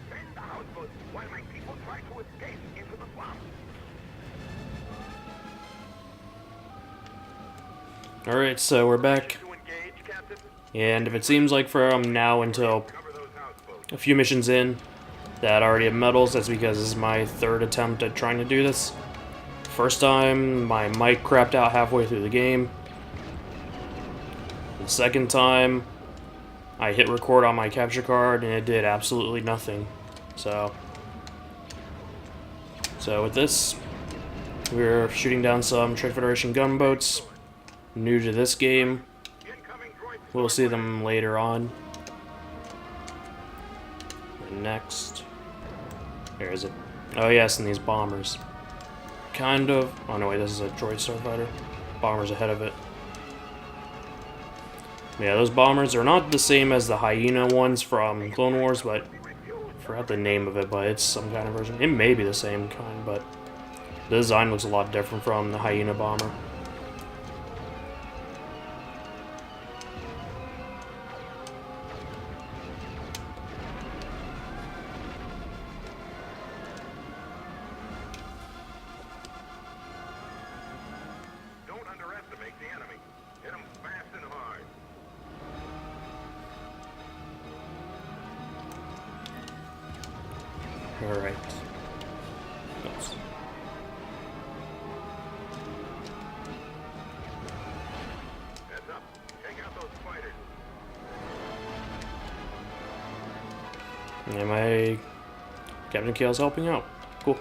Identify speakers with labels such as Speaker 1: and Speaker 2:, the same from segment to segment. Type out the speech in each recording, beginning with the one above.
Speaker 1: defend the houseboat while my people try to escape into the swamp.
Speaker 2: Alright, so we're back. And if it seems like from now until a few missions in that I already have medals, that's because this is my third attempt at trying to do this. First time, my mic crapped out halfway through the game. The second time, I hit record on my capture card and it did absolutely nothing. So with this, we're shooting down some Trade Federation gunboats. New to this game. We'll see them later on. And next, where is it? Oh yes, and these bombers. Kind of. Oh no, wait, this is a droid starfighter. Bombers ahead of it. Yeah, those bombers are not the same as the hyena ones from Clone Wars, but I forgot the name of it, but it's some kind of version. It may be the same kind, but the design looks a lot different from the hyena bomber. Alright. Oops.
Speaker 1: Heads up. Take out those fighters.
Speaker 2: And my Captain Kael's helping out. Cool.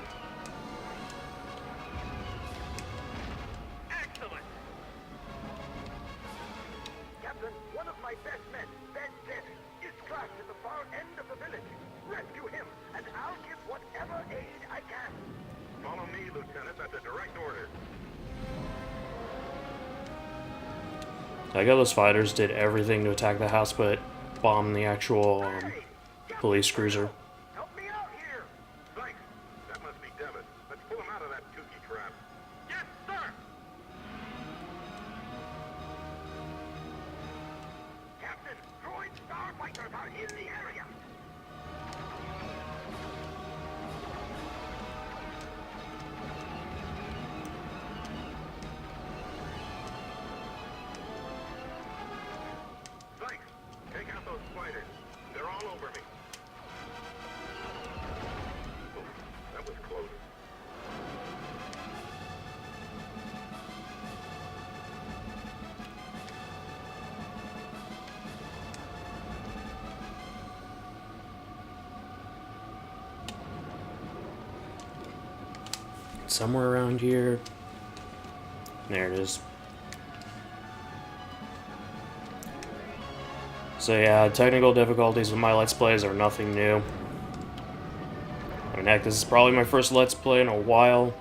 Speaker 1: Excellent. Captain, one of my best men, Ben Dead, is trapped at the far end of the village. Rescue him, and I'll give whatever aid I can. Follow me, Lieutenant. That's a direct order.
Speaker 2: I got those fighters did everything to attack the house, but bombed the actual police cruiser.
Speaker 1: Help me out here. Sykes, that must be Devon. Let's pull him out of that kooky trap. Yes, sir. Captain, droid starfighters are in the area. Sykes, take out those fighters. They're all over me. Oh, that was close.
Speaker 2: Somewhere around here. There it is. So yeah, technical difficulties with my Let's Plays are nothing new. I mean, heck, this is probably my first Let's Play in a while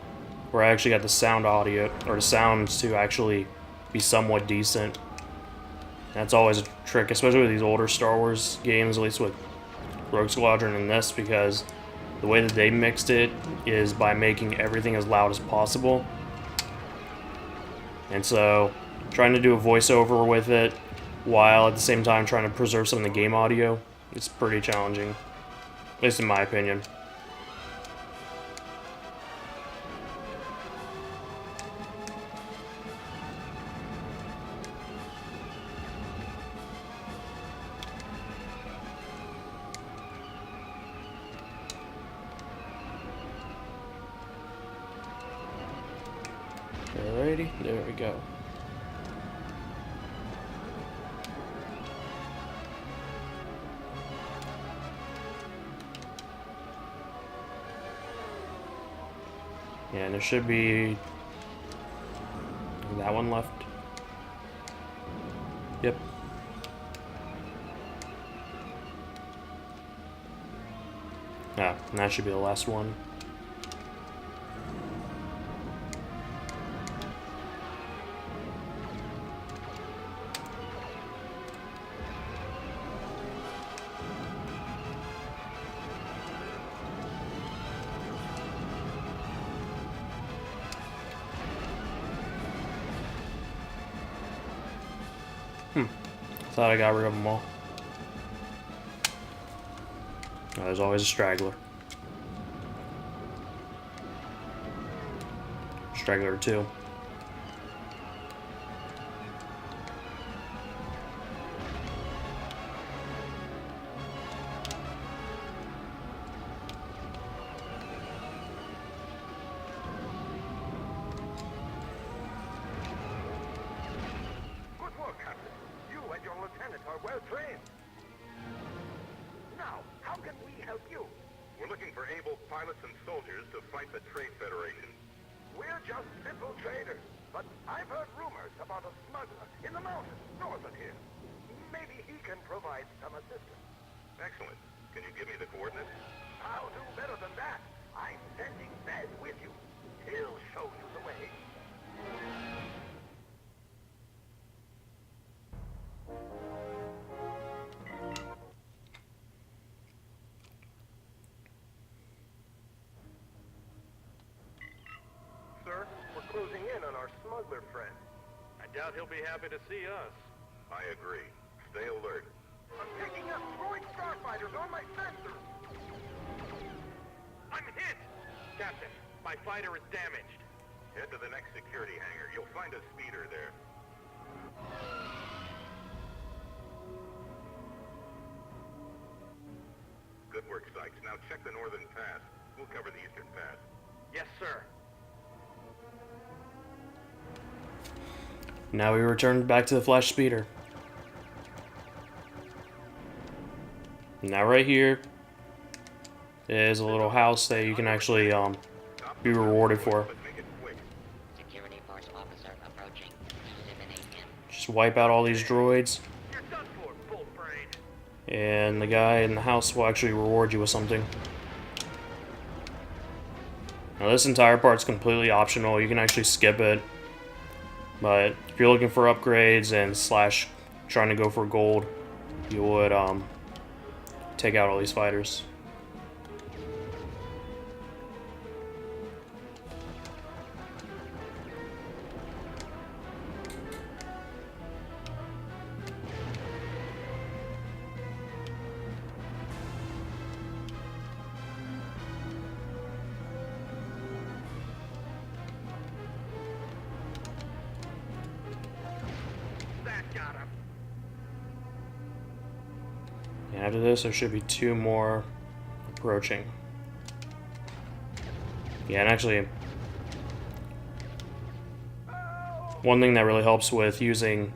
Speaker 2: where I actually got the sound audio, or the sounds to actually be somewhat decent. That's always a trick, especially with these older Star Wars games, at least with Rogue Squadron and this, because the way that they mixed it is by making everything as loud as possible. And so, trying to do a voiceover with it, while at the same time trying to preserve some of the game audio, it's pretty challenging. At least in my opinion. Alrighty, there we go. Yeah, and there should be that one left. Yep. Ah, and that should be the last one. Thought I got rid of them all. There's always a straggler. Straggler 2.
Speaker 1: Good work, Captain. You and your lieutenant are well trained. Now, how can we help you?
Speaker 3: We're looking for able pilots and soldiers to fight the Trade Federation.
Speaker 1: We're just simple traders, but I've heard rumors about a smuggler in the mountains north of here. Maybe he can provide some assistance.
Speaker 3: Excellent. Can you give me the coordinates?
Speaker 1: I'll do better than that. I'm sending Fed with you. He'll show you the way.
Speaker 4: Sir, we're closing in on our smuggler friend. I doubt he'll be happy to see us.
Speaker 3: I agree. Stay alert.
Speaker 1: I'm picking up droid starfighters on my sensors.
Speaker 4: I'm hit! Captain, my fighter is damaged.
Speaker 3: Head to the next security hangar. You'll find a speeder there. Good work, Sykes. Now check the northern pass. We'll cover the eastern pass.
Speaker 4: Yes, sir.
Speaker 2: Now we return back to the Flash Speeder. Now right here is a little house that you can actually be rewarded for.
Speaker 3: But make it quick.
Speaker 5: Security force officer approaching. Eliminate him.
Speaker 2: Just wipe out all these droids,
Speaker 4: You're done for, bull brain.
Speaker 2: and the guy in the house will actually reward you with something. Now this entire part's completely optional. You can actually skip it. But if you're looking for upgrades and slash trying to go for gold, you would take out all these fighters.
Speaker 4: That got him.
Speaker 2: And after this, there should be 2 more approaching. Yeah, and actually, one thing that really helps with using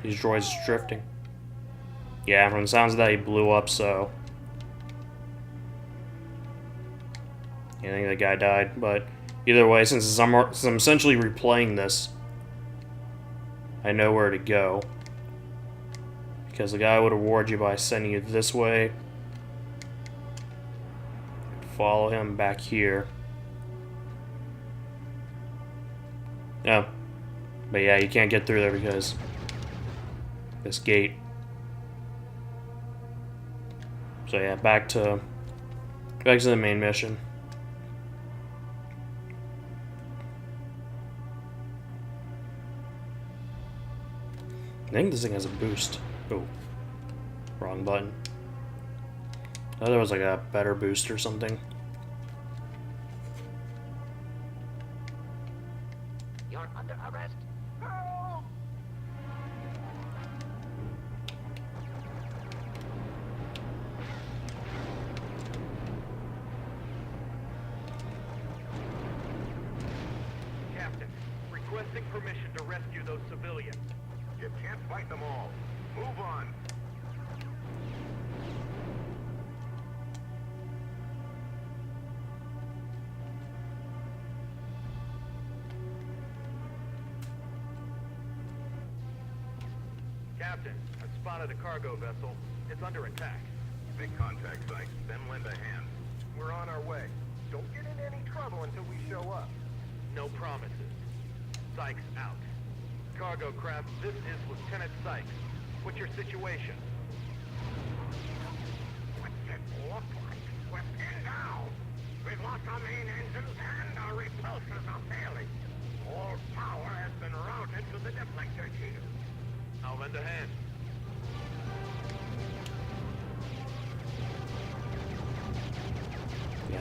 Speaker 2: these droids is drifting. Yeah, from the sounds of that, he blew up, so I think that guy died. But either way, since I'm essentially replaying this, I know where to go. Because the guy would reward you by sending you this way. Follow him back here. Oh. But yeah, you can't get through there because this gate. So yeah, back to the main mission. I think this thing has a boost. Oh, wrong button. I thought there was like a better boost or something.
Speaker 5: You're under arrest.
Speaker 1: Help!
Speaker 4: Captain, requesting permission to rescue those civilians.
Speaker 3: You can't fight them all. Move on.
Speaker 4: Captain, I've spotted a cargo vessel. It's under attack.
Speaker 3: Make contact, Sykes. Then lend a hand.
Speaker 4: We're on our way.
Speaker 1: Don't get in any trouble until we show up.
Speaker 4: No promises. Sykes out. Cargo craft, this is Lieutenant Sykes. What's your situation?
Speaker 1: What's it look like? We're pinned down. We've lost our main engines and our repulsors are failing. All power has been routed to the deflector gear.
Speaker 4: I'll lend a hand.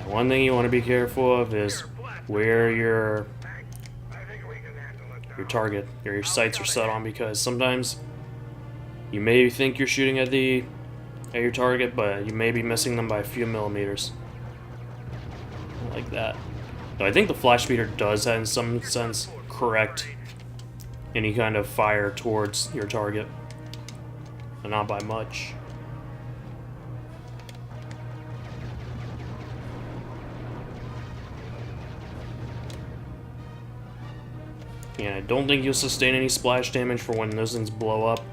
Speaker 2: One thing you want to be careful of is where your target, your sights are set on, because sometimes you may think you're shooting at your target, but you may be missing them by a few millimeters. Like that. So I think the flash speeder does, in some sense, correct any kind of fire towards your target, but not by much. And I don't think you'll sustain any splash damage for when those things blow up.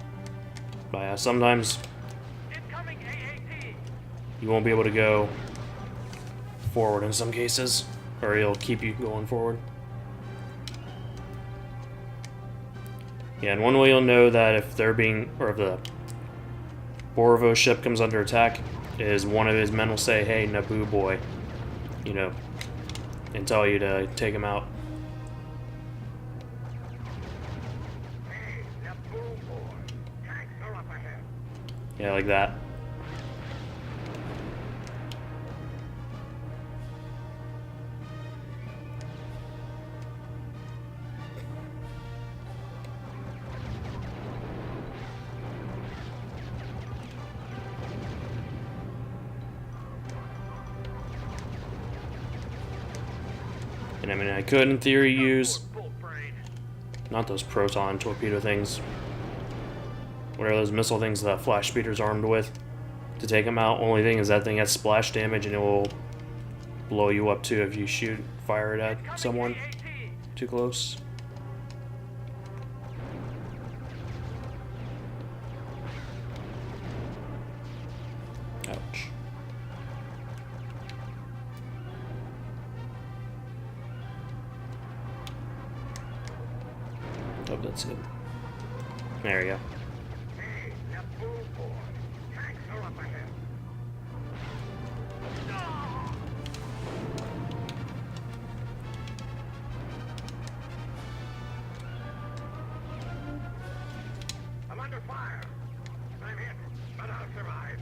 Speaker 2: But sometimes you won't be able to go forward in some cases, or it'll keep you going forward. Yeah, and one way you'll know that if they're being, or if the Borvo ship comes under attack, is one of his men will say, "Hey, Naboo boy," you know, and tell you to take him out. Yeah, like that. And I mean, I could in theory use not those proton torpedo things, what are those missile things that flash speeder's armed with, to take them out. Only thing is that thing has splash damage and it will blow you up too if you fire it at someone too close. Ouch. Oh, that's it. There you go.
Speaker 1: I'm under fire. I'm hit, but I'll survive.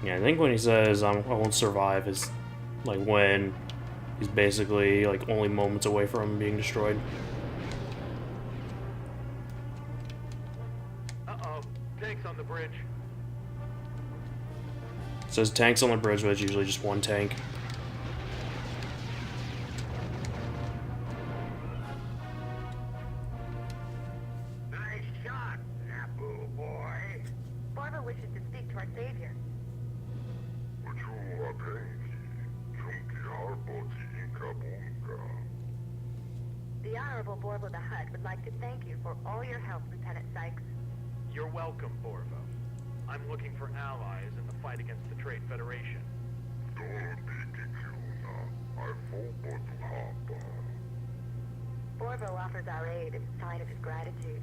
Speaker 2: Yeah, I think when he says I won't survive is like when he's basically like only moments away from being destroyed.
Speaker 4: Uh-oh. Tanks on the bridge.
Speaker 2: It says tanks on the bridge, but it's usually just one tank.
Speaker 1: Nice shot, Naboo boy.
Speaker 6: Borvo wishes to speak to our savior. The Honorable Borvo the Hutt would like to thank you for all your help, Lieutenant Sykes.
Speaker 4: You're welcome, Borvo. I'm looking for allies in the fight against the Trade Federation.
Speaker 6: Borvo offers our aid in sign of his gratitude.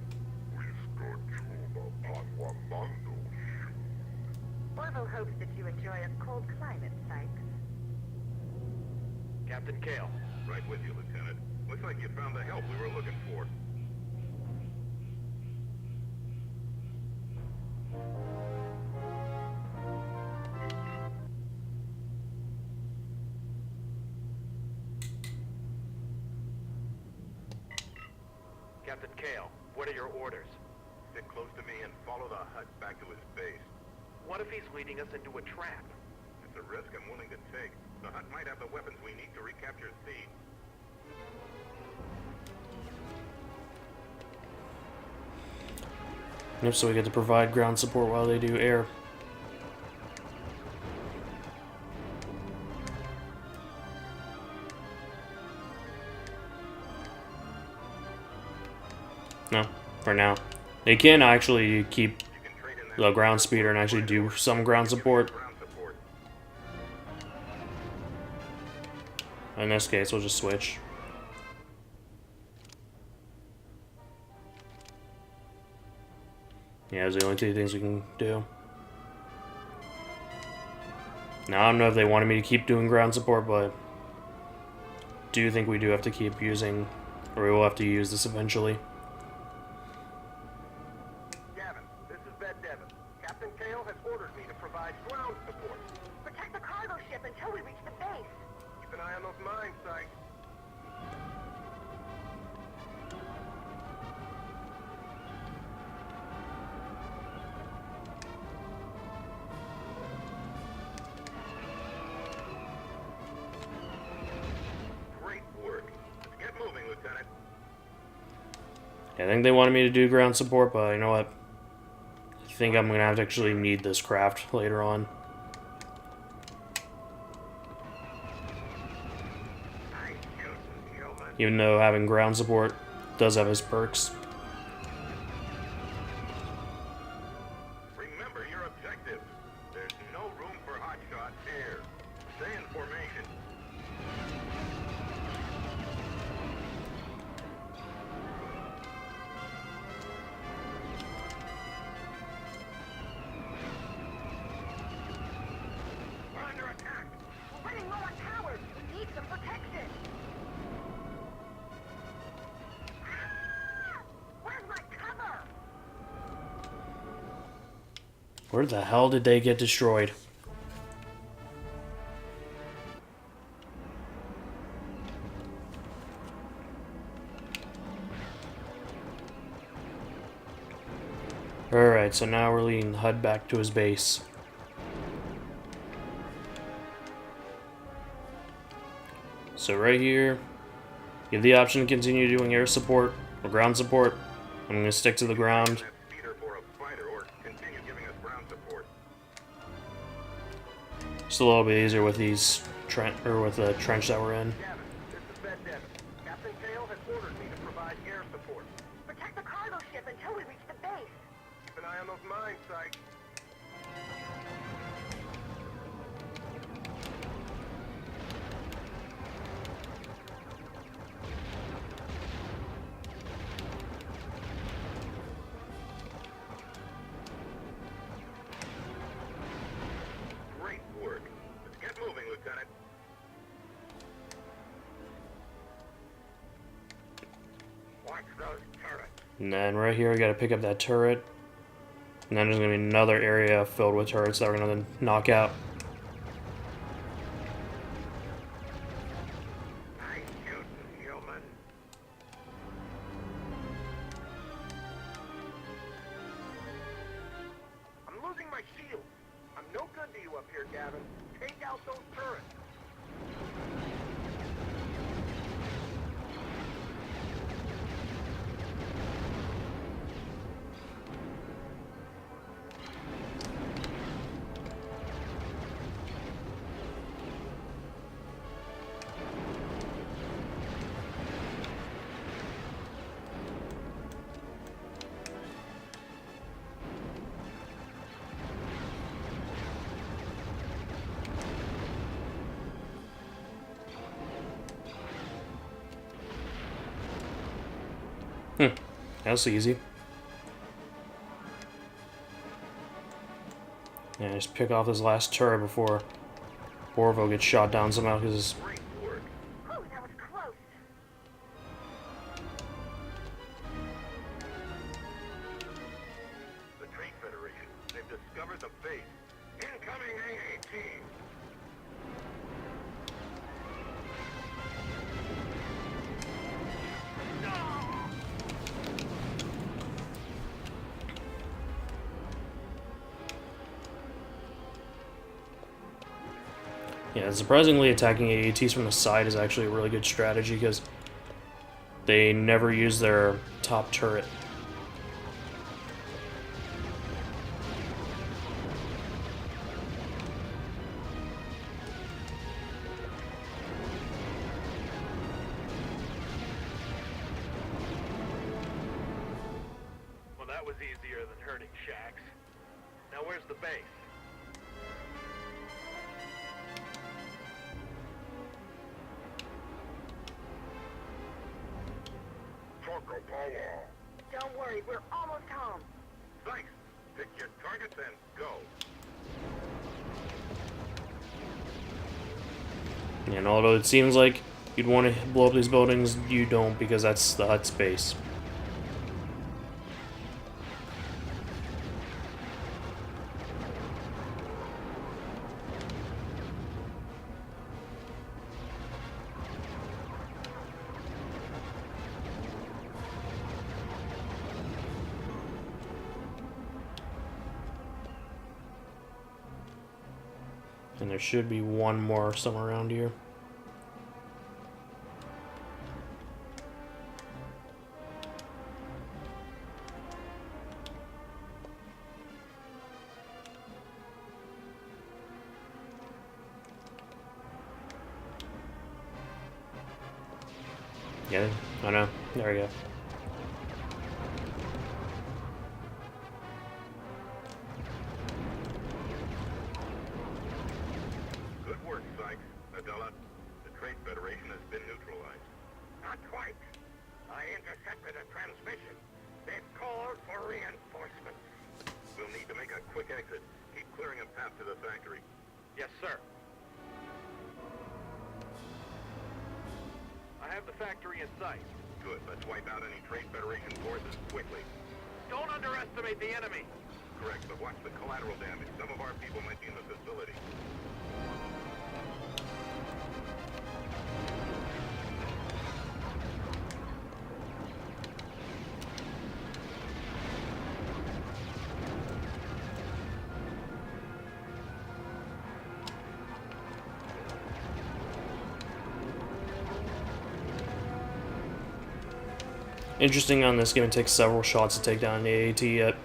Speaker 6: Borvo hopes that you enjoy a cold climate, Sykes.
Speaker 4: Captain Kael.
Speaker 3: Right with you, Lieutenant. Looks like you found the help we were looking for.
Speaker 4: Captain Kael, what are your orders?
Speaker 3: Stick close to me and follow the Hutt back to his base.
Speaker 4: What if he's leading us into a trap?
Speaker 3: It's a risk I'm willing to take. The Hutt might have the weapons we need to recapture Seed.
Speaker 2: Yep, so we get to provide ground support while they do air. No, for now. They can actually keep the ground speeder and actually do some ground support. In this case, we'll just switch. Yeah, those are the only two things we can do. Now, I don't know if they wanted me to keep doing ground support, but do think we do have to keep using, or we will have to use this eventually.
Speaker 1: Gavin, this is Ben Devon. Captain Kael has ordered me to provide ground support.
Speaker 6: Protect the cargo ship until we reach the base.
Speaker 1: Keep an eye on those mines, Sykes.
Speaker 3: Great work. Let's get moving, Lieutenant.
Speaker 2: I think they wanted me to do ground support, but you know what? I think I'm gonna have to actually need this craft later on. Even though having ground support does have its perks.
Speaker 3: Remember your objective. There's no room for hotshots here. Stay in formation.
Speaker 1: We're under attack.
Speaker 6: We're running low on towers. We need some protection. Ah! Where's my cover?
Speaker 2: Where the hell did they get destroyed? Alright, so now we're leading Hutt back to his base. So right here, you have the option to continue doing air support or ground support. I'm going to stick to the ground.
Speaker 3: That speeder for a fighter or continue giving us ground support.
Speaker 2: Just a little bit easier with these with the trench that we're in.
Speaker 1: Gavin, this is Ben Devon. Captain Kael has ordered me to provide air support.
Speaker 6: Protect the cargo ship until we reach the base.
Speaker 1: Keep an eye on those mines, Sykes.
Speaker 3: Great work. Let's get moving, Lieutenant.
Speaker 1: Watch those turrets.
Speaker 2: And then right here, I gotta pick up that turret. And then there's gonna be another area filled with turrets that we're gonna knock out.
Speaker 1: Nice shooting, human. I'm losing my shield. I'm no good to you up here, Gavin. Take out those turrets.
Speaker 2: That's easy. Yeah, just pick off this last turret before Borvo gets shot down somehow because
Speaker 3: Great work.
Speaker 6: Whew, that was close.
Speaker 3: The Trade Federation. They've discovered the base. Incoming AAT.
Speaker 2: yeah, surprisingly attacking AATs from the side is actually a really good strategy because they never use their top turret.
Speaker 4: Well, that was easier than hurting Shax. Now where's the base?
Speaker 3: Choco power.
Speaker 6: Don't worry, we're almost home.
Speaker 3: Sykes, pick your targets and go.
Speaker 2: And although it seems like you'd want to blow up these buildings. You don't, because that's the Hutt space. And there should be one more somewhere around here. Yeah, I know. There we go.
Speaker 3: Good work, Sykes. Adela, the Trade Federation has been neutralized.
Speaker 1: Not quite. I intercepted a transmission. They've called for reinforcements.
Speaker 3: We'll need to make a quick exit. Keep clearing a path to the factory.
Speaker 4: Yes, sir. I have the factory in sight.
Speaker 3: Good. Let's wipe out any Trade Federation forces quickly.
Speaker 4: Don't underestimate the enemy.
Speaker 3: Correct, but watch the collateral damage. Some of our people might be in the facility.
Speaker 2: Interesting on this game, it takes several shots to take down the AAT, yet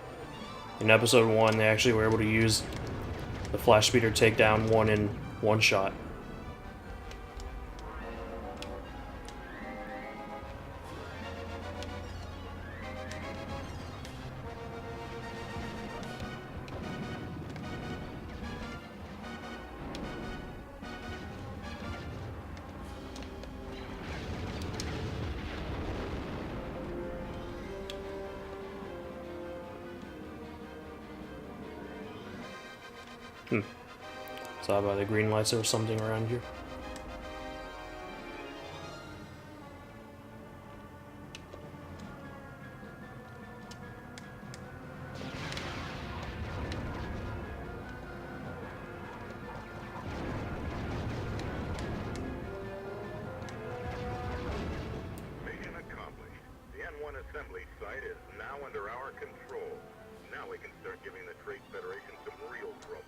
Speaker 2: in episode 1 they actually were able to use the flash speeder to take down one in one shot. Saw by the green lights there was something around here.
Speaker 3: Mission accomplished. The N1 assembly site is now under our control. Now we can start giving the Trade Federation some real trouble.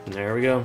Speaker 2: And there we go.